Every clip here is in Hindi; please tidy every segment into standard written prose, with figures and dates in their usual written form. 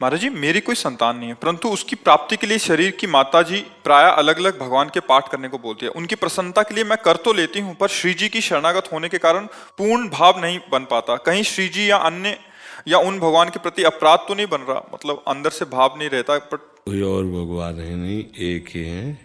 महाराज जी, मेरी कोई संतान नहीं है, परंतु उसकी प्राप्ति के लिए शरीर की माता जी प्राय अलग अलग भगवान के पाठ करने को बोलती है। उनकी प्रसन्नता के लिए मैं कर तो लेती हूँ, पर श्री जी की शरणागत होने के कारण पूर्ण भाव नहीं बन पाता। कहीं श्री जी या अन्य या उन भगवान के प्रति अपराध तो नहीं बन रहा, मतलब अंदर से भाव नहीं रहता। पर कोई और भगवान है नहीं, एक ही है।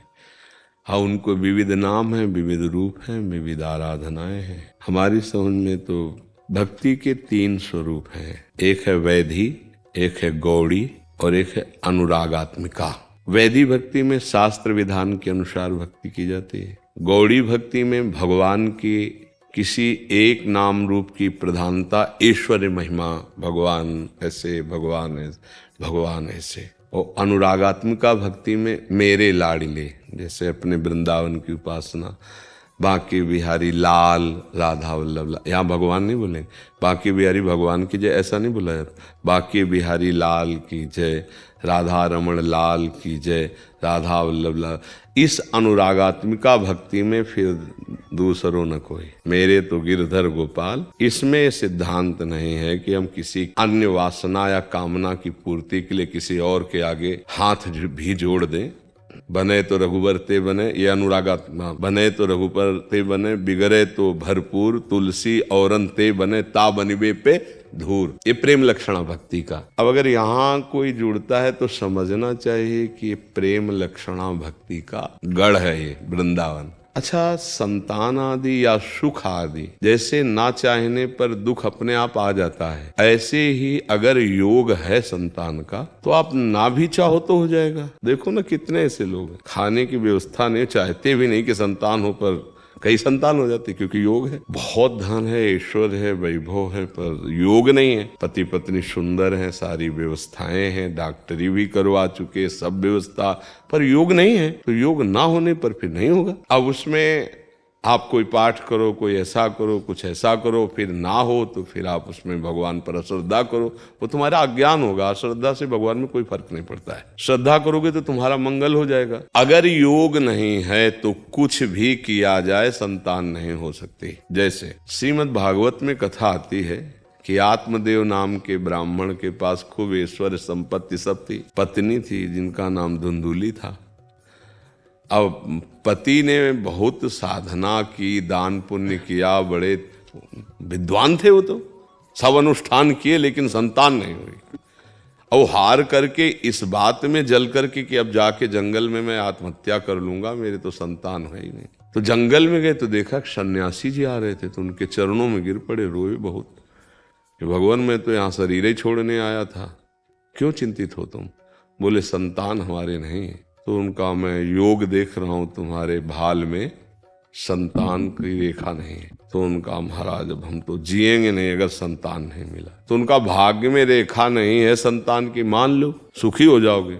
हाँ, उनको विविध नाम है, विविध रूप है, विविध आराधनाएं हैं। हमारी समझ में तो भक्ति के 3 स्वरूप हैं। एक है वैधि, एक है गौड़ी और एक है अनुरागात्मिका। वैधि भक्ति में शास्त्र विधान के अनुसार भक्ति की जाती है। गौड़ी भक्ति में भगवान की किसी एक नाम रूप की प्रधानता, ऐश्वर्य महिमा, भगवान ऐसे, भगवान ऐसे। और अनुरागात्मिका भक्ति में मेरे लाडले, जैसे अपने वृंदावन की उपासना, बांके बिहारी लाल राधा वल्लभ, यहाँ भगवान नहीं बोलेंगे बांके बिहारी भगवान की जय, ऐसा नहीं बोला जाता। बांके बिहारी लाल की जय, राधा रमण लाल की जय, राधा वल्लभ लाल। इस अनुरागात्मिका भक्ति में फिर दूसरों न कोई, मेरे तो गिरधर गोपाल। इसमें सिद्धांत नहीं है कि हम किसी अन्य वासना या कामना की पूर्ति के लिए किसी और के आगे हाथ भी जोड़ दें। बने तो रघुबर ते बने, ये अनुरागात्मा। बने तो रघुबर ते बने, बिगड़े तो भरपूर, तुलसी औरन ते बने, ता बनिबे पे धूर। ये प्रेम लक्षणा भक्ति का। अब अगर यहाँ कोई जुड़ता है तो समझना चाहिए कि ये प्रेम लक्षणा भक्ति का गढ़ है, ये वृंदावन। अच्छा, संतान आदि या सुख आदि जैसे ना चाहने पर दुख अपने आप आ जाता है, ऐसे ही अगर योग है संतान का तो आप ना भी चाहो तो हो जाएगा। देखो ना, कितने ऐसे लोग हैं, खाने की व्यवस्था नहीं, चाहते भी नहीं कि संतान हो, पर कई संतान हो जाती, क्योंकि योग है। बहुत धन है, ईश्वर है, वैभव है, पर योग नहीं है। पति पत्नी सुंदर है, सारी व्यवस्थाएं हैं, डॉक्टरी भी करवा चुके, सब व्यवस्था, पर योग नहीं है। तो योग ना होने पर फिर नहीं होगा। अब उसमें आप कोई पाठ करो, कोई ऐसा करो, कुछ ऐसा करो, फिर ना हो तो फिर आप उसमें भगवान पर अश्रद्धा करो, वो तुम्हारा अज्ञान होगा। अश्रद्धा से भगवान में कोई फर्क नहीं पड़ता है। श्रद्धा करोगे तो तुम्हारा मंगल हो जाएगा। अगर योग नहीं है तो कुछ भी किया जाए संतान नहीं हो सकती। जैसे श्रीमद् भागवत में कथा आती है कि आत्मदेव नाम के ब्राह्मण के पास खूब ऐश्वर्य संपत्ति सब थी। पत्नी थी जिनका नाम धुंधुली था। अब पति ने बहुत साधना की, दान पुण्य किया, बड़े विद्वान थे वो, तो सब अनुष्ठान किए, लेकिन संतान नहीं हुई। और हार करके इस बात में जल करके कि अब जाके जंगल में मैं आत्महत्या कर लूंगा, मेरे तो संतान है ही नहीं। तो जंगल में गए तो देखा सन्यासी जी आ रहे थे, तो उनके चरणों में गिर पड़े, रोए बहुत कि भगवान मैं तो यहाँ शरीर ही छोड़ने आया था, क्यों चिंतित हो तुम? बोले संतान हमारे नहीं। तो उनका मैं योग देख रहा हूं, तुम्हारे भाल में संतान की रेखा नहीं है। तो उनका महाराज अब हम तो जिएंगे नहीं अगर संतान नहीं मिला। तो उनका भाग्य में रेखा नहीं है संतान की, मान लो सुखी हो जाओगे।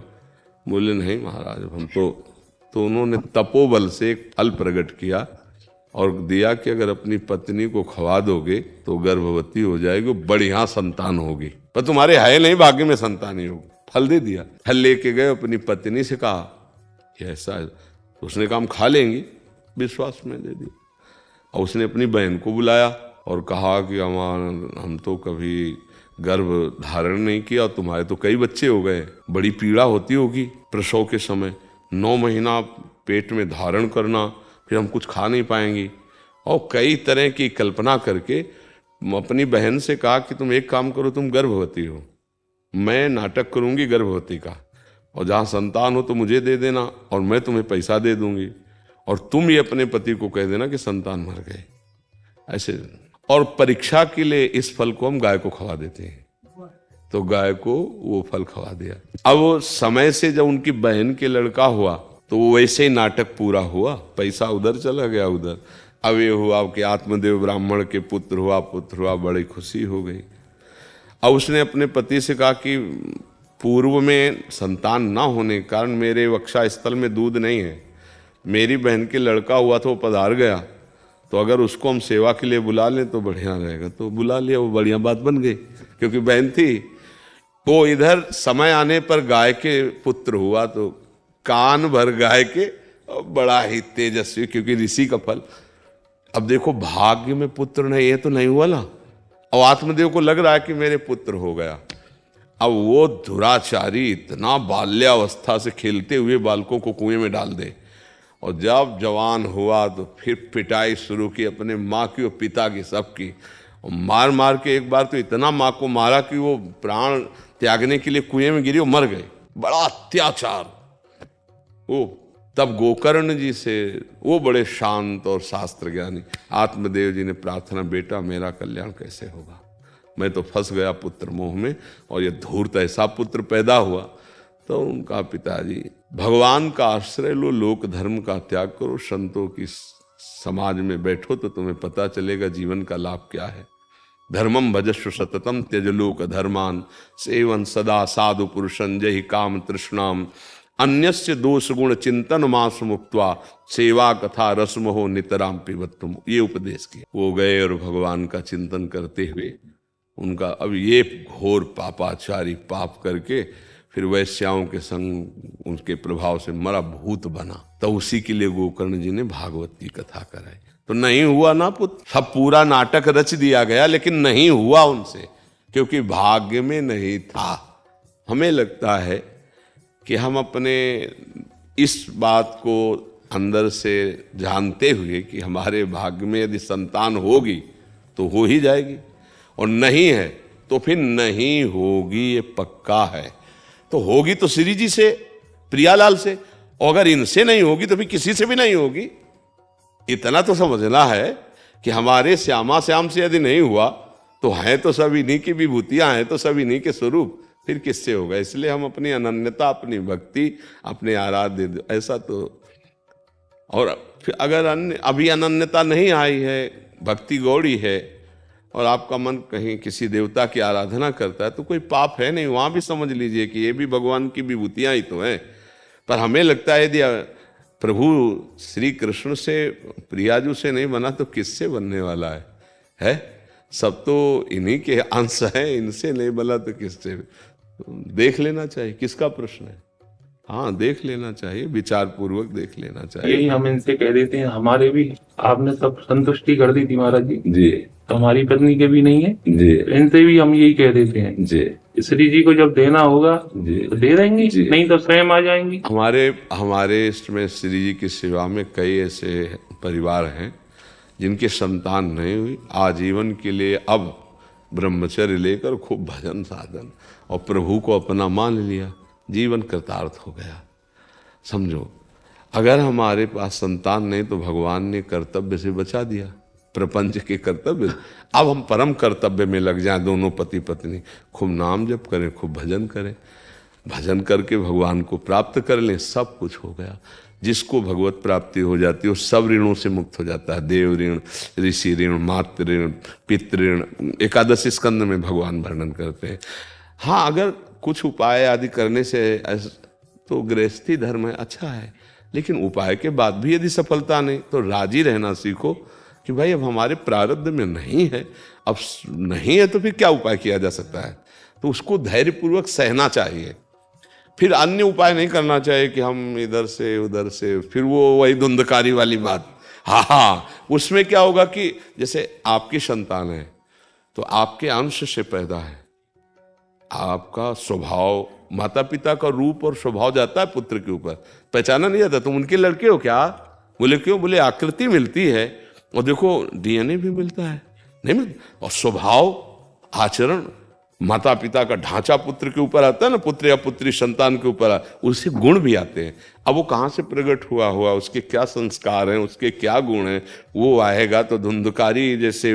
बोले नहीं महाराज हम तो उन्होंने तपोबल से एक फल प्रकट किया और दिया कि अगर अपनी पत्नी को खवा दोगे तो गर्भवती हो जाएगी, बढ़िया संतान होगी, पर तुम्हारे है नहीं भाग्य में संतान ही होगी। फल दे दिया। फल लेके गए, अपनी पत्नी से कहा कि ऐसा है, तो उसने कहा हम खा लेंगे, विश्वास में दे दिया। और उसने अपनी बहन को बुलाया और कहा कि हम तो कभी गर्भ धारण नहीं किया, तुम्हारे तो कई बच्चे हो गए, बड़ी पीड़ा होती होगी प्रसव के समय, 9 महीना पेट में धारण करना, फिर हम कुछ खा नहीं पाएंगी। और कई तरह की कल्पना करके अपनी बहन से कहा कि तुम एक काम करो, तुम गर्भवती हो, मैं नाटक करूंगी गर्भवती का, और जहां संतान हो तो मुझे दे देना और मैं तुम्हें पैसा दे दूंगी, और तुम ये अपने पति को कह देना कि संतान मर गए, ऐसे। और परीक्षा के लिए इस फल को हम गाय को खवा देते हैं। तो गाय को वो फल खवा दिया। अब वो समय से जब उनकी बहन के लड़का हुआ तो वो वैसे ही नाटक पूरा हुआ, पैसा उधर चला गया उधर। अब ये हुआ कि आत्मदेव ब्राह्मण के पुत्र हुआ, बड़ी खुशी हो गई। अब उसने अपने पति से कहा कि पूर्व में संतान ना होने के कारण मेरे वक्षा स्थल में दूध नहीं है, मेरी बहन के लड़का हुआ तो वो पधार गया, तो अगर उसको हम सेवा के लिए बुला लें तो बढ़िया रहेगा। तो बुला लिया, वो बढ़िया बात बन गई, क्योंकि बहन थी। वो इधर समय आने पर गाय के पुत्र हुआ, तो कान भर गाय के, बड़ा ही तेजस्वी, क्योंकि ऋषि का फल। अब देखो भाग्य में पुत्र नहीं है तो नहीं हुआ ना, और आत्मदेव को लग रहा है कि मेरे पुत्र हो गया। अब वो दुराचारी इतना बाल्यावस्था से खेलते हुए बालकों को कुएं में डाल दे, और जब जवान हुआ तो फिर पिटाई शुरू की अपने माँ की और पिता की, सबकी। और मार मार के एक बार तो इतना माँ को मारा कि वो प्राण त्यागने के लिए कुएं में गिरी और मर गए। बड़ा अत्याचार। वो तब गोकर्ण जी से, वो बड़े शांत और शास्त्र ज्ञानी, आत्मदेव जी ने प्रार्थना, बेटा मेरा कल्याण कैसे होगा, मैं तो फंस गया पुत्र मोह में, और ये धूर्त ऐसा पुत्र पैदा हुआ। तो उनका पिताजी, भगवान का आश्रय लो, लोक धर्म का त्याग करो, संतों की समाज में बैठो तो तुम्हें पता चलेगा जीवन का लाभ क्या है। धर्मम भजस्व सततम त्यज लोक धर्मान, सेवन सदा साधु पुरुषं जहि काम तृष्णाम, अन्यस्य दोष गुण चिंतन मास मुक्त्वा, सेवा कथा रसमोह नितराम पिबत्तुम। ये उपदेश किया। वो गए और भगवान का चिंतन करते हुए उनका अब ये घोर पापाचारी पाप करके फिर वैश्याओं के संग उनके प्रभाव से मरा भूत बना। तो उसी के लिए गोकर्ण जी ने भागवत की कथा कराई। तो नहीं हुआ ना पुत्र, सब पूरा नाटक रच दिया गया, लेकिन नहीं हुआ उनसे, क्योंकि भाग्य में नहीं था। हमें लगता है कि हम अपने इस बात को अंदर से जानते हुए कि हमारे भाग्य में यदि संतान होगी तो हो ही जाएगी, और नहीं है तो फिर नहीं होगी, ये पक्का है। तो होगी तो श्री जी से, प्रियालाल से, और अगर इनसे नहीं होगी तो फिर किसी से भी नहीं होगी। इतना तो समझना है कि हमारे श्यामा श्याम से यदि नहीं हुआ तो हैं तो सब इन्हीं की विभूतियां हैं, तो सब इन्हीं के स्वरूप, फिर किससे होगा। इसलिए हम अपनी अनन्यता, अपनी भक्ति, अपने आराध्य, ऐसा तो। और फिर अगर अभी अनन्यता नहीं आई है, भक्ति गौड़ी है, और आपका मन कहीं किसी देवता की आराधना करता है, तो कोई पाप है नहीं, वहाँ भी समझ लीजिए कि ये भी भगवान की विभूतियाँ ही तो हैं। पर हमें लगता है यदि प्रभु श्री कृष्ण से, प्रियाजू से नहीं बना तो किससे बनने वाला है? सब तो इन्हीं के अंश हैं, इनसे नहीं बना तो किससे? देख लेना चाहिए, किसका प्रश्न है? हाँ, देख लेना चाहिए, विचार पूर्वक देख लेना चाहिए। यही हम इनसे कह देते हैं, हमारे भी आपने सब संतुष्टि कर दी थी महाराज जी जी, तो हमारी पत्नी के भी नहीं है जी, इनसे भी हम यही कह देते हैं जी, श्री जी को जब देना होगा जी, तो दे देंगे, नहीं तो स्वयं आ जाएंगी। हमारे इसमें श्री जी की सेवा में कई ऐसे परिवार हैं जिनकी संतान नहीं हुई, आजीवन के लिए अब ब्रह्मचर्य लेकर खूब भजन साधन और प्रभु को अपना मान लिया, जीवन कृतार्थ हो गया। समझो, अगर हमारे पास संतान नहीं तो भगवान ने कर्तव्य से बचा दिया, प्रपंच के कर्तव्य। अब हम परम कर्तव्य में लग जाएं, दोनों पति पत्नी, खूब नाम जप करें, खूब भजन करें, भजन करके भगवान को प्राप्त कर लें, सब कुछ हो गया। जिसको भगवत प्राप्ति हो जाती है वो सब ऋणों से मुक्त हो जाता है। देव ऋण, ऋषि ऋण, मातृ ऋण, पितृ ऋण, एकादश स्कंद में भगवान वर्णन करते हैं। हाँ, अगर कुछ उपाय आदि करने से तो गृहस्थी धर्म है, अच्छा है, लेकिन उपाय के बाद भी यदि सफलता नहीं तो राजी रहना सीखो कि भाई अब हमारे प्रारब्ध में नहीं है, अब नहीं है तो फिर क्या उपाय किया जा सकता है। तो उसको धैर्यपूर्वक सहना चाहिए। फिर अन्य उपाय नहीं करना चाहिए कि हम इधर से उधर से, फिर वो वही धुंधकारी वाली बात। हाँ, उसमें क्या होगा कि जैसे आपकी संतान है तो आपके अंश से पैदा है, आपका स्वभाव, माता पिता का रूप और स्वभाव जाता है पुत्र के ऊपर, पहचाना नहीं जाता। तुम उनके लड़के हो क्या? बोले क्यों? बोले आकृति मिलती है और देखो डीएनए भी मिलता है, नहीं मिलता, और स्वभाव, आचरण, माता पिता का ढांचा पुत्र के ऊपर आता है ना, पुत्र या पुत्री संतान के ऊपर, उससे गुण भी आते हैं। अब वो कहाँ से प्रकट हुआ, उसके क्या संस्कार हैं, उसके क्या गुण हैं, वो आएगा। तो धुंधकारी जैसे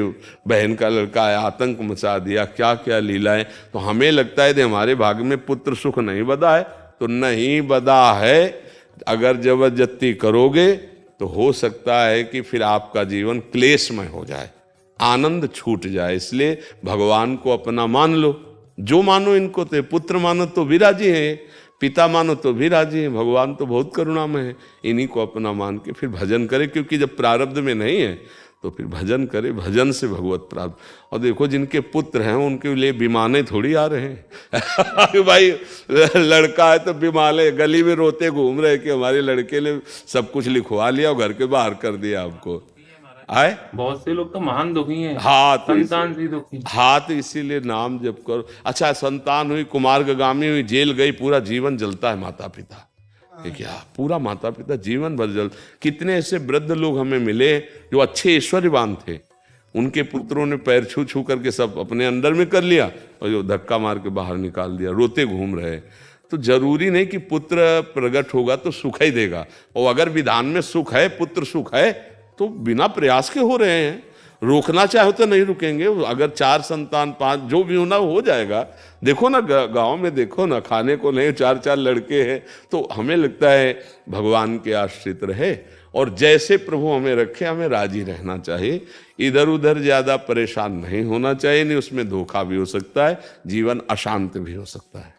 बहन का लड़का है, आतंक मचा दिया, क्या क्या लीलाएं। तो हमें लगता है कि हमारे भाग्य में पुत्र सुख नहीं बदा है, तो नहीं बदा है। अगर जबरदस्ती करोगे तो हो सकता है कि फिर आपका जीवन क्लेशमय हो जाए, आनंद छूट जाए। इसलिए भगवान को अपना मान लो, जो मानो इनको, तो पुत्र मानो तो भी राजी है, पिता मानो तो भी राजी है, भगवान तो बहुत करुणामय है। इन्हीं को अपना मान के फिर भजन करे, क्योंकि जब प्रारब्ध में नहीं है तो फिर भजन करे, भजन से भगवत प्राप्त। और देखो जिनके पुत्र हैं उनके लिए विमाने थोड़ी आ रहे हैं भाई लड़का है तो विमाने गली में रोते घूम रहे कि हमारे लड़के ने सब कुछ लिखवा लिया और घर के बाहर कर दिया आपको। आए बहुत से लोग तो महान दुखी हैं, हाँ तो संतान से दुखी। हाँ तो इसीलिए नाम जप करो। अच्छा, संतान हुई, कुमार्गामी हुई, जेल गई, पूरा जीवन जलता है माता पिता, ये क्या पूरा माता पिता जीवन भर जल। कितने ऐसे वृद्ध लोग हमें मिले जो अच्छे ऐश्वर्यवान थे, उनके पुत्रों ने पैर छू छू करके सब अपने अंदर में कर लिया और जो धक्का मार के बाहर निकाल दिया, रोते घूम रहे। तो जरूरी नहीं कि पुत्र प्रकट होगा तो सुख ही देगा, और अगर विधान में सुख है, पुत्र सुख है, तो बिना प्रयास के हो रहे हैं। रोकना चाहे तो नहीं रुकेंगे। अगर 4 संतान 5 जो भी होना हो जाएगा। देखो ना गांव में, देखो ना, खाने को नहीं 4-4 लड़के हैं। तो हमें लगता है भगवान के आश्रित रहे और जैसे प्रभु हमें रखे हमें राजी रहना चाहिए। इधर उधर ज्यादा परेशान नहीं होना चाहिए, नहीं उसमें धोखा भी हो सकता है, जीवन अशांत भी हो सकता है।